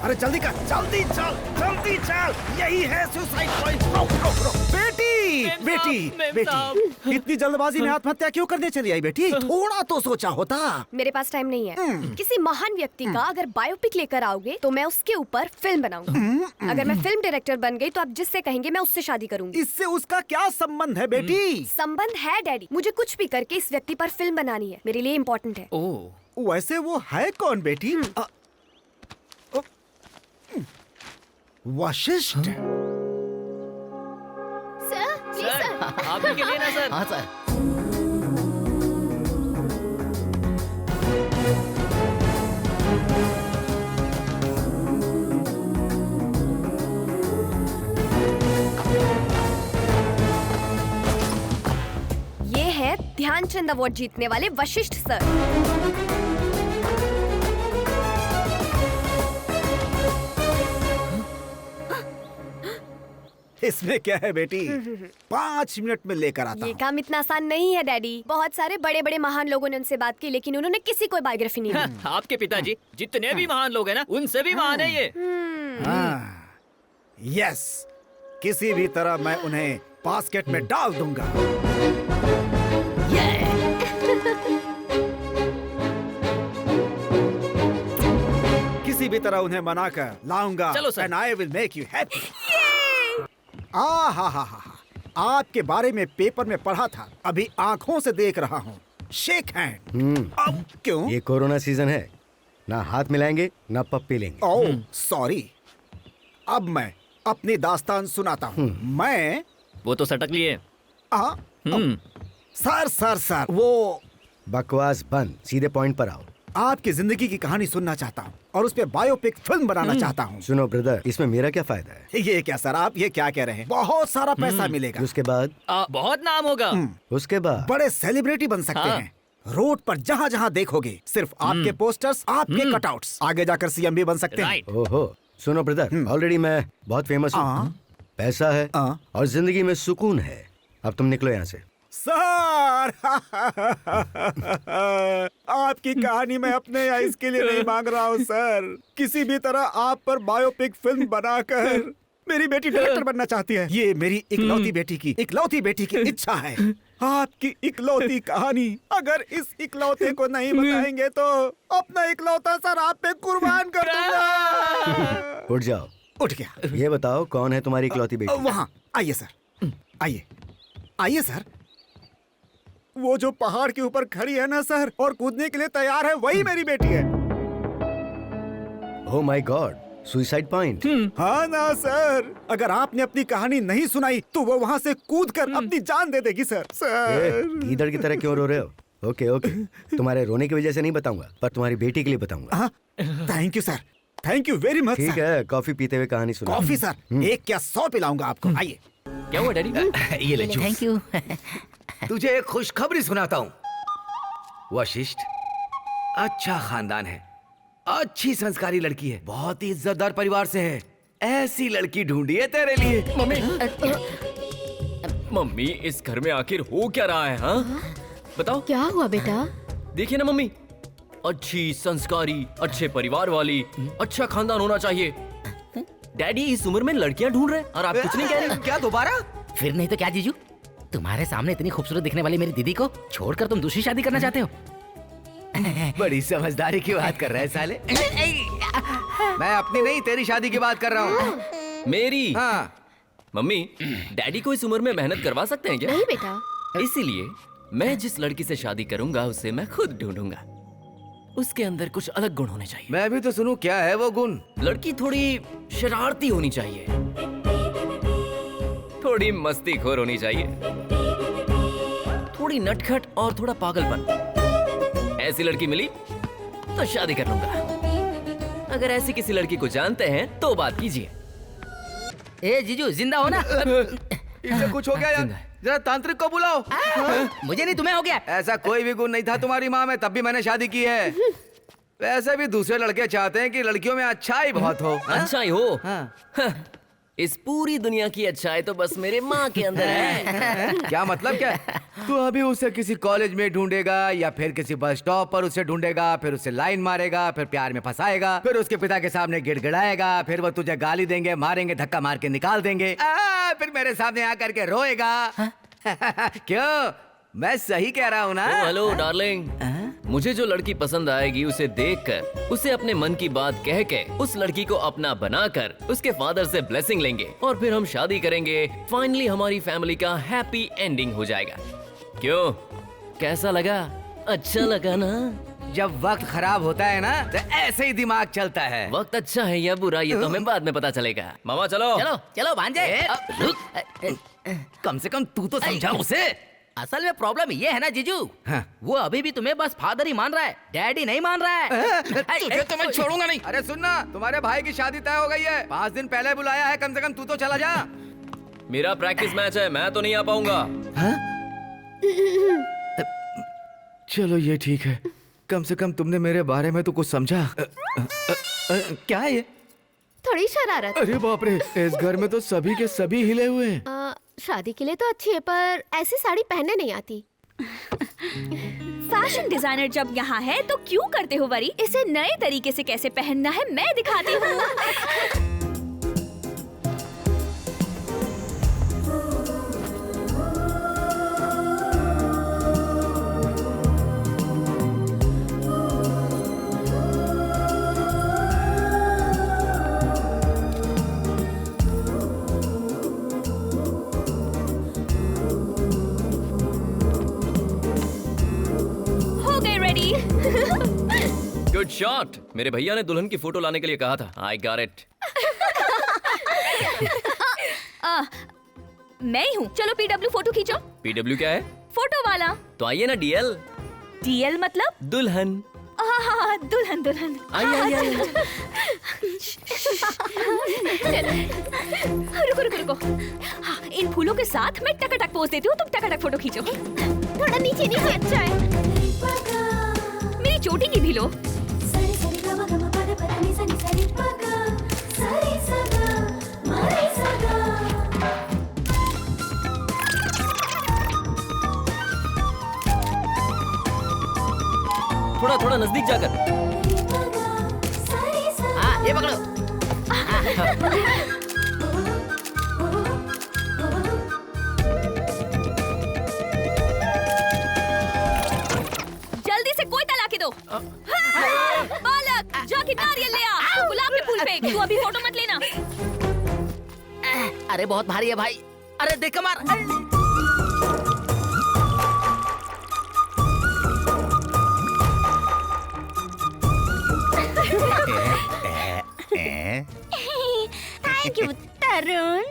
अरे जल्दी कर, जल्दी चल, जल्दी चल। यही है सुसाइड पॉइंट। बेटी, बेटी, इतनी जल्दबाजी में आत्महत्या क्यों करने चली आई बेटी? थोड़ा तो सोचा होता। मेरे पास टाइम नहीं है। किसी महान व्यक्ति का अगर बायोपिक लेकर आओगे तो मैं उसके ऊपर फिल्म बनाऊंगा। अगर मैं फिल्म डायरेक्टर बन गई तो आप जिससे कहेंगे मैं उससे शादी करूंगी। इससे उसका क्या संबंध है बेटी? संबंध है डैडी। मुझे कुछ भी करके इस व्यक्ति पर फिल्म बनानी है, मेरे लिए इम्पोर्टेंट है। वैसे वो है कौन बेटी? वशिष्ठ। Sir, please sir. आप ही के लिए ना सर। हाँ सर। ये है ध्यानचंद अवार्ड जीतने वाले वशिष्ठ सर। इसमें क्या है बेटी? 5 मिनट में लेकर आता ये हूँ। काम इतना आसान नहीं है डैडी। बहुत सारे बड़े बड़े महान लोगों ने उनसे बात की लेकिन उन्होंने किसी को बायोग्राफी नहीं दी। आपके पिताजी जितने भी महान लोग हैं ना, उनसे भी महान है ये। हाँ, यस, किसी भी तरह मैं उन्हें बास्केट में डाल दूंगा। किसी भी तरह उन्हें मनाकर लाऊंगा। चलो sir. And I will make you happy। हा, आपके बारे में पेपर में पढ़ा था, अभी आंखों से देख रहा हूँ। Shake hand. अब क्यों? ये कोरोना सीजन है, ना हाथ मिलाएंगे ना पप्पी लेंगे। Oh sorry. अब मैं अपनी दास्तान सुनाता हूँ। मैं वो तो सटक लिए। सर वो बकवास बंद, सीधे पॉइंट पर आओ। आपकी जिंदगी की कहानी सुनना चाहता हूँ और उस पे बायोपिक फिल्म बनाना चाहता हूँ। सुनो ब्रदर, इसमें मेरा क्या फायदा है? ये क्या सर, आप ये क्या कह रहे हैं? बहुत सारा पैसा मिलेगा। उसके बाद? बहुत नाम होगा। उसके बाद बड़े सेलिब्रिटी बन सकते हैं। रोड पर जहाँ जहाँ देखोगे सिर्फ आपके पोस्टर्स, आपके कटआउट्स। आगे जाकर सीएम भी बन सकते हैं। राइट। ओहो, सुनो ब्रदर, ऑलरेडी मैं बहुत फेमस हूँ, पैसा है और जिंदगी में सुकून है। अब तुम निकलो यहाँ से। सर आपकी कहानी मैं अपने या इसके लिए नहीं मांग रहा हूँ सर। किसी भी तरह आप पर बायोपिक फिल्म बनाकर मेरी बेटी डायरेक्टर बनना चाहती है। ये मेरी इकलौती बेटी की इच्छा है। आपकी इकलौती कहानी अगर इस इकलौते को नहीं बताएंगे तो अपना इकलौता सर आप पे कुर्बान कर दूंगा। उठ जाओ। उठ गया। ये बताओ कौन है तुम्हारी इकलौती बेटी? वहाँ आइए सर, आइए सर। वो जो पहाड़ के ऊपर खड़ी है ना सर और कूदने के लिए तैयार है, वही मेरी बेटी है। Oh my God, suicide point. हाँ ना सर, अगर आपने अपनी कहानी नहीं सुनाई तो वो वहाँ से कूदकर अपनी जान दे देगी सर। गीदड़ की तरह क्यों रो रहे हो? ओके, तुम्हारे रोने की वजह से नहीं बताऊंगा, पर तुम्हारी बेटी के लिए बताऊंगा। Thank you sir, thank you very much. ठीक है, कॉफी पीते हुए कहानी सुनो। कॉफी सर, एक क्या 100 पिलाऊंगा आपको। आइए। क्या हुआ डैडी? ये ले जूस। Thank you. तुझे एक खुशखबरी सुनाता हूँ। वशिष्ठ अच्छा खानदान है, अच्छी संस्कारी लड़की है, बहुत ही इज्जतदार परिवार से है। ऐसी लड़की ढूंढी है तेरे लिए। मम्मी इस घर में आखिर हो क्या रहा है? हाँ बताओ। क्या हुआ बेटा? देखिए ना मम्मी, अच्छी संस्कारी, अच्छे परिवार वाली, अच्छा खानदान होना चाहिए। डैडी इस उम्र में लड़कियां ढूंढ रहे हैं और आप कुछ नहीं कह रहे। क्या दोबारा? फिर नहीं तो क्या जीजू, तुम्हारे सामने इतनी खूबसूरत दिखने वाली मेरी दीदी को छोड़कर तुम दूसरी शादी करना चाहते हो? बड़ी समझदारी की बात कर रहा है साले। मैं अपनी नहीं तेरी शादी की बात कर रहा हूँ। मेरी? हाँ। मम्मी डैडी को इस उम्र में मेहनत करवा सकते हैं क्या? नहीं बेटा। इसीलिए मैं जिस लड़की से शादी करूंगा उसे मैं खुद ढूंढूंगा। उसके अंदर कुछ अलग गुण होने चाहिए। मैं भी तो सुनूं, क्या है वो गुण? लड़की थोड़ी शरारती होनी चाहिए, थोड़ी मस्तीखोर होनी चाहिए, थोड़ी नटखट और थोड़ा पागलपन। ऐसी लड़की मिली तो शादी कर लूंगा। अगर ऐसी किसी लड़की को जानते हैं तो बात कीजिए। ए जीजू जिंदा हो ना? इसे कुछ हो गया यार, जरा तांत्रिक को बुलाओ। मुझे नहीं, तुम्हें हो गया। ऐसा कोई भी गुण नहीं था तुम्हारी माँ में, तब भी मैंने शादी की है। वैसे भी दूसरे लड़के चाहते हैं कि लड़कियों में अच्छाई बहुत हो। अच्छा ही हो। हाँ। इस पूरी दुनिया की अच्छाई तो बस मेरे माँ के अंदर है। क्या मतलब क्या? तू अभी उसे किसी कॉलेज में ढूंढेगा या फिर किसी बस स्टॉप पर उसे ढूंढेगा, फिर उसे लाइन मारेगा, फिर प्यार में फंसाएगा, फिर उसके पिता के सामने गिड़गिड़ाएगा, फिर वो तुझे गाली देंगे, मारेंगे, धक्का मार के निकाल देंगे, फिर मेरे सामने आकर के रोएगा। क्यों, मैं सही कह रहा हूँ ना? हेलो डार्लिंग, मुझे जो लड़की पसंद आएगी उसे देखकर, उसे अपने मन की बात कह के, उस लड़की को अपना बनाकर उसके फादर से ब्लेसिंग लेंगे और फिर हम शादी करेंगे। फाइनली हमारी फैमिली का हैप्पी एंडिंग हो जाएगा। क्यों, कैसा लगा? अच्छा लगा ना? जब वक्त खराब होता है ना तो ऐसे ही दिमाग चलता है। वक्त अच्छा है या बुरा ये तो हमें बाद में पता चलेगा। मामा चलो चलो चलो भांजे। कम से कम तू तो समझा उसे। असल में प्रॉब्लम ये है ना जीजू, हाँ। वो अभी भी तुम्हें बस फादर ही मान रहा है, डैडी नहीं मान रहा है। तुझे तो मैं छोड़ूंगा नहीं। अरे सुनना, तुम्हारे भाई की शादी तय हो गई है, 5 दिन पहले बुलाया है, कम से कम तू तो चला जा। मेरा प्रैक्टिस मैच है, मैं तो नहीं आ पाऊंगा। चलो ये ठीक है, कम से कम तुमने मेरे बारे में तो कुछ समझा। क्या है ये? थोड़ी शरारत। अरे बाप रे, इस घर में तो सभी के सभी हिले हुए हैं। शादी के लिए तो अच्छी है पर ऐसी साड़ी पहनने नहीं आती। फैशन डिजाइनर जब यहाँ है तो क्यों करते हो वरी? इसे नए तरीके से कैसे पहनना है मैं दिखाती हूँ। Good shot. मेरे भैया ने दुल्हन की फोटो लाने के लिए कहा था। I got it. मैं ही हूँ, चलो पीडब्ल्यू फोटो खींचो। पीडब्ल्यू क्या है? फोटो वाला। तो आइए ना डीएल। डीएल मतलब? दुल्हन। हाँ, दुल्हन दुल्हन। आइए। रुको रुको रुको। हाँ, इन फूलों के साथ मैं टकाटक पोज देती हूँ, तुम टकाटक फोटो खींचो। थोड़ा नीचे नीचे। अच्छा है। मेरी चोटी की भी लो। थोड़ा नजदीक जाकर। हाँ, ये पकड़ो। जल्दी से कोई तला के दो। बालक, जाके नारियल ले आ। गुलाब के फूल फेंक। तू अभी फोटो मत लेना। अरे बहुत भारी है भाई। अरे देख मार। थैंक यू तरुण।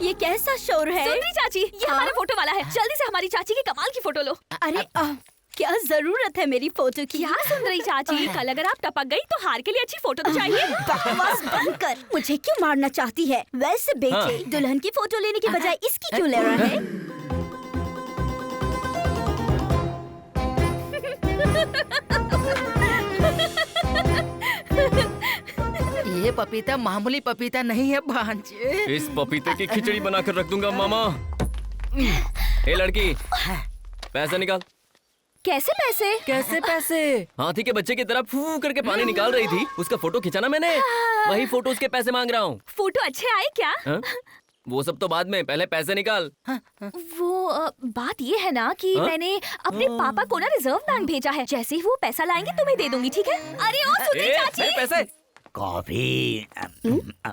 ये कैसा शोर है? सुंदरी चाची, ये हमारा फोटो वाला है। जल्दी से हमारी चाची की कमाल की फोटो लो। अरे क्या जरूरत है मेरी फोटो की? क्या सुंदरी चाची, कल अगर आप टपक गई तो हार के लिए अच्छी फोटो तो चाहिए। बकवास बंद कर। मुझे क्यों मारना चाहती है? वैसे बेटे, दुल्हन की फोटो लेने की बजाय इसकी क्यों ले रहा है? ये पपीता मामूली पपीता नहीं है भांजे। इस पपीते की खिचड़ी बनाकर रख दूंगा मामा। ए लड़की, पैसे निकाल। कैसे पैसे? कैसे पैसे? हाथी के बच्चे की तरह फू करके पानी निकाल रही थी, उसका फोटो खिंचाना मैंने, वही फोटो उसके पैसे मांग रहा हूँ। फोटो अच्छे आए क्या? हा? वो सब तो बाद में, पहले पैसे निकाल। वो बात ये है ना कि मैंने अपने पापा को ना रिजर्व बैंक भेजा है। जैसे ही वो पैसा लाएंगे तुम्हें दे दूंगी, ठीक है? अरे ओ सुंदरी चाची, पैसे। कॉफी।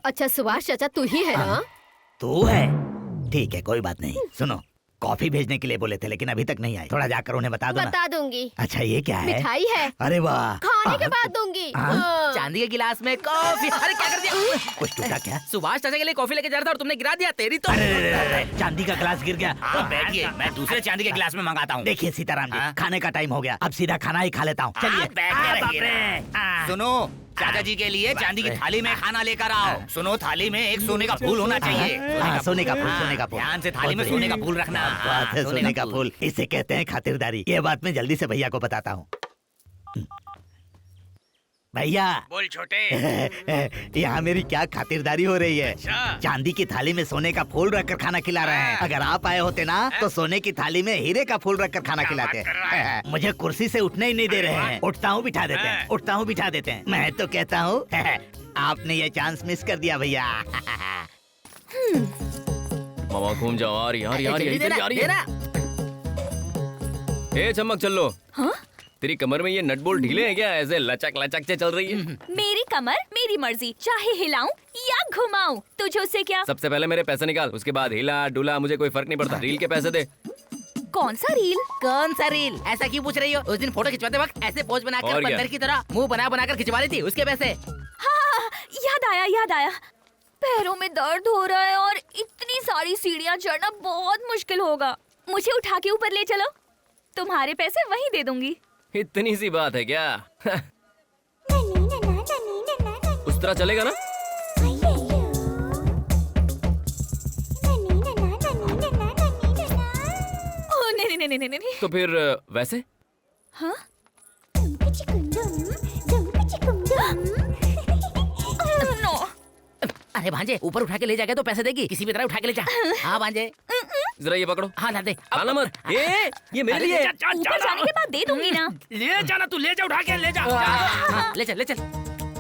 अच्छा सुभाष चाचा तू ही है ना? तू है? ठीक है, कोई बात नहीं। सुनो, कॉफी भेजने के लिए बोले थे लेकिन अभी तक नहीं आई। थोड़ा जाकर उन्हें बता दो ना। बता दूंगी। अच्छा ये क्या है? मिठाई है। अरे वाह। खाने के बाद दूंगी। चांदी के गिलास में कॉफी। अरे क्या कर दिया? कुछ टूटा क्या? सुभाष चाचा के लिए कॉफी लेके जा रहा था और तुमने गिरा दिया। तेरी तो। अरे, चांदी का गिलास गिर गया। तो बैठिए, मैं दूसरे चांदी के गिलास में मंगाता हूँ। देखिए सीताराम जी, खाने का टाइम हो गया, अब सीधा खाना ही खा लेता हूँ। चलिए। सुनो, चाचा जी के लिए चांदी की थाली में खाना लेकर आओ। सुनो, थाली में एक सोने का फूल होना चाहिए। सोने का फूल, सोने का फूल। ध्यान से थाली में सोने का फूल रखना। बात है, सोने का फूल। इसे कहते हैं खातिरदारी। ये बात मैं जल्दी से भैया को बताता हूँ। भैया बोल छोटे। यहाँ मेरी क्या खातिरदारी हो रही है। चांदी की थाली में सोने का फूल रखकर खाना खिला रहे हैं। अगर आप आए होते ना तो सोने की थाली में हीरे का फूल रखकर खाना खिलाते। मुझे कुर्सी से उठने ही नहीं दे रहे हैं। उठता हूँ बिठा देते हैं, उठता हूँ बिठा देते हैं। मैं तो कहता हूँ आपने ये चांस मिस कर दिया भैया। मामा घूम जाओ। आ रही ए चमक चल लो। हाँ? तेरी कमर में ये नट बोल्ट ढीले हैं क्या? ऐसे लचक लचक से चल रही है। मेरी कमर मेरी मर्जी, चाहे हिलाऊं या घुमाऊं, तुझे उससे क्या? सबसे पहले मेरे पैसे निकाल, उसके बाद हिला डुला, मुझे कोई फर्क नहीं पड़ता। रील के पैसे दे। कौन सा रील? कौन सा रील? ऐसा क्यों पूछ रही हो? उस दिन फोटो खिंचवाते वक्त ऐसे पोज बनाकर और क्या? बंदर की तरह मुंह बना कर खिंचवा रही थी, उसके पैसे। हाँ, याद आया। पैरों में दर्द हो रहा है और इतनी सारी सीढ़ियाँ चढ़ना बहुत मुश्किल होगा। मुझे उठा के ऊपर ले चलो, तुम्हारे पैसे वहीं दे दूंगी। इतनी सी बात है क्या? उस तरह चलेगा ना? नहीं। तो फिर वैसे? हाँ? नो। अरे भांजे, ऊपर उठा के ले जाएगा तो पैसे देगी, किसी भी तरह उठा के ले जा। हाँ भांजे, जरा ये पकड़ो। हाँ ला दे। खाना मत। ये मेरे लिए। ऊपर जाने के बाद दे दूंगी ना। ले जाना, तू ले जा, उठा के ले जा। हाँ, ले चल।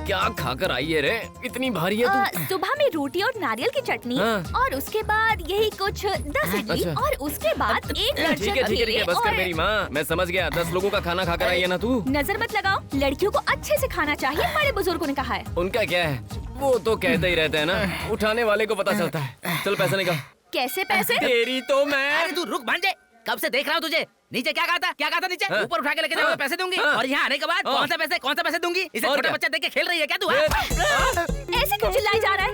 क्या खाकर आई है रे? इतनी भारी है तू। सुबह में रोटी और नारियल की चटनी, हाँ। और उसके बाद यही कुछ 10 इडली, अच्छा। और उसके बाद एक ठीक है, बस कर मेरी माँ। मैं समझ गया, 10 लोगों का खाना खाकर आई है ना तू। नजर मत लगाओ, लड़कियों को अच्छे से खाना चाहिए, बड़े बुजुर्गों ने कहा है। उनका क्या है, वो तो कहते ही रहते हैं ना, उठाने वाले को पता चलता है। चल पैसे निकाल। कैसे पैसे? तेरी तो मैं। अरे तू रुक भांजे, कब से देख रहा हूँ तुझे। नीचे क्या कहा था नीचे? ऊपर उठा के लेके जाओ, पैसे दूंगी। और यहाँ आने के बाद कौन सा पैसे दूंगी? इसे छोटा बच्चा देख के खेल रही है क्या तू? ऐसे क्यों चिल्लाई जा रहा है?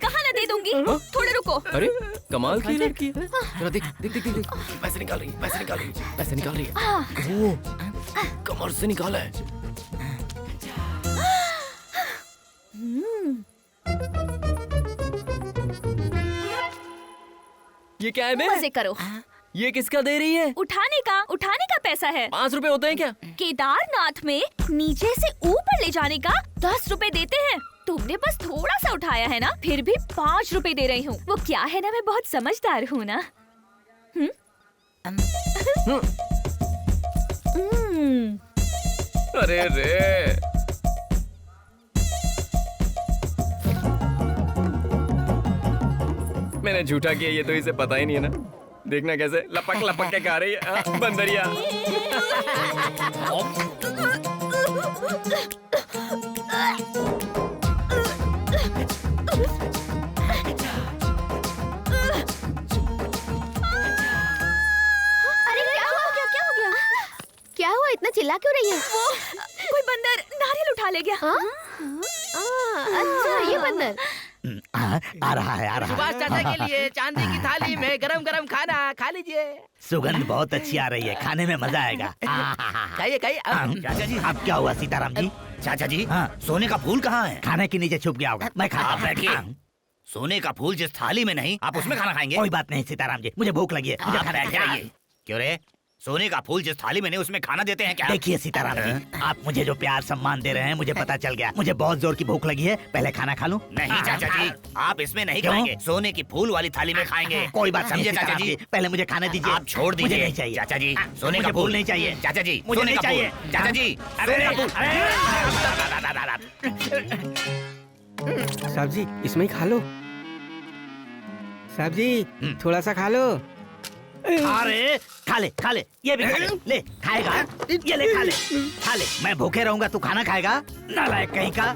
कहाँ ना दे दूंगी, थोड़े रुको। अरे कमाल की लड़की है। जरा देख, पैसे निकाल रही है। ओ, कमर से निकाला है। ये क्या है बे? मजे करो। ये किसका दे रही है? उठाने का पैसा है। 5 रुपए होते हैं क्या? केदारनाथ में नीचे से ऊपर ले जाने का 10 रुपए देते हैं। तुमने बस थोड़ा सा उठाया है ना, फिर भी 5 रुपए दे रही हूँ। वो क्या है ना, मैं बहुत समझदार हूँ ना। अरे रे, मैंने झूठा किया, ये तो इसे पता ही नहीं है ना। देखना कैसे लपक के खा रही है बंदरिया। क्या हुआ? इतना चिल्ला क्यों रही है? वो कोई बंदर नारियल उठा ले गया। अच्छा, ये बंदर। आ रहा है। सुभाष चाचा के लिए चांदी की थाली में गरम खाना खा लीजिए। सुगंध बहुत अच्छी आ रही है, खाने में मजा आएगा। खाइए। चाचा जी, अब क्या हुआ सीताराम जी? चाचा जी, हाँ। सोने का फूल कहाँ है? खाने के नीचे छुप गया होगा, मैं खाता हूँ। बैठिए। सोने का फूल जिस थाली में नहीं, आप उसमें खाना खाएंगे? कोई बात नहीं सीताराम जी, मुझे भूख लगी है, मुझे आप खाना बैठ जाइए। क्यों रे? सोने का फूल जिस थाली में नहीं, उसमें खाना देते हैं क्या? देखिए सीताराम जी, आप मुझे जो प्यार सम्मान दे रहे हैं, मुझे पता चल गया। मुझे बहुत जोर की भूख लगी है, पहले खाना खा लूं। नहीं चाचा जी, आप इसमें नहीं क्यों? खाएंगे, सोने की फूल वाली थाली में खाएंगे। कोई बात समझे नहीं चाचा सीताराम जी? जी, पहले मुझे खाने दीजिए। आप छोड़ दीजिए। मुझे नहीं चाहिए चाचा जी, सोने मुझे का फूल फूल नहीं चाहिए। चाचा जी, मुझे सोने नहीं का फूल। चाहिए। चाचा जी, अरे, सोने का फूल। साहब जी, इसमें ही खा लो। साहब जी, थोड़ा सा खा लो। अरे खा ले, ये भी खा ले खाएगा, ये ले खा ले। मैं भूखे रहूंगा, तू खाना खाएगा? नालायक कहीं का।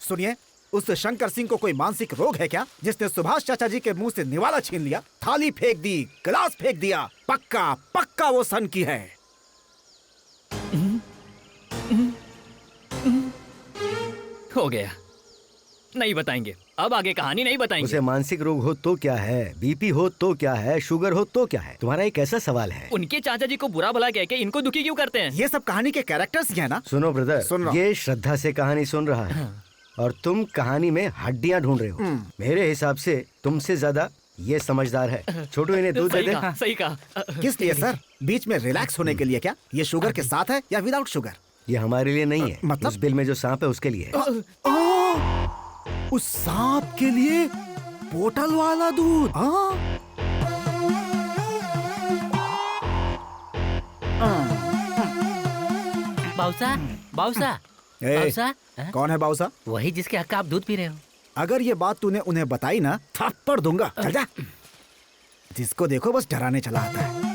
सुनिए, उस शंकर सिंह को कोई मानसिक रोग है क्या, जिसने सुभाष चाचा जी के मुंह से निवाला छीन लिया, थाली फेंक दी, गिलास फेंक दिया? पक्का वो सन की है। हो गया, नहीं बताएंगे। अब आगे कहानी नहीं बताएंगे। उसे मानसिक रोग हो तो क्या है, बीपी हो तो क्या है, शुगर हो तो क्या है? तुम्हारा एक ऐसा सवाल है। उनके चाचा जी को बुरा भला कह के इनको दुखी क्यों करते हैं? ये सब कहानी के कैरेक्टर्स ही है ना। सुनो ब्रदर, सुन रहा हूं। ये श्रद्धा से कहानी सुन रहा है और तुम कहानी में हड्डियां ढूंढ रहे हो। मेरे हिसाब से तुमसे ज्यादा ये समझदार है। छोटू इन्हें दूध दे सही दे। कहा, सही कहा। किस लिए सर? बीच में रिलैक्स होने के लिए क्या? ये शुगर के साथ है या विदाउट शुगर? ये हमारे लिए नहीं है, मतलब? उस बिल में जो सांप है उसके लिए है। उस सांप के लिए बोतल वाला दूध। बाउसा बाउसा ए, बाउसा कौन है बाउसा? वही जिसके हक का आप दूध पी रहे हो। अगर ये बात तूने उन्हें बताई ना, थप्पड़ दूंगा। चल जा। जिसको देखो बस डराने चला आता है।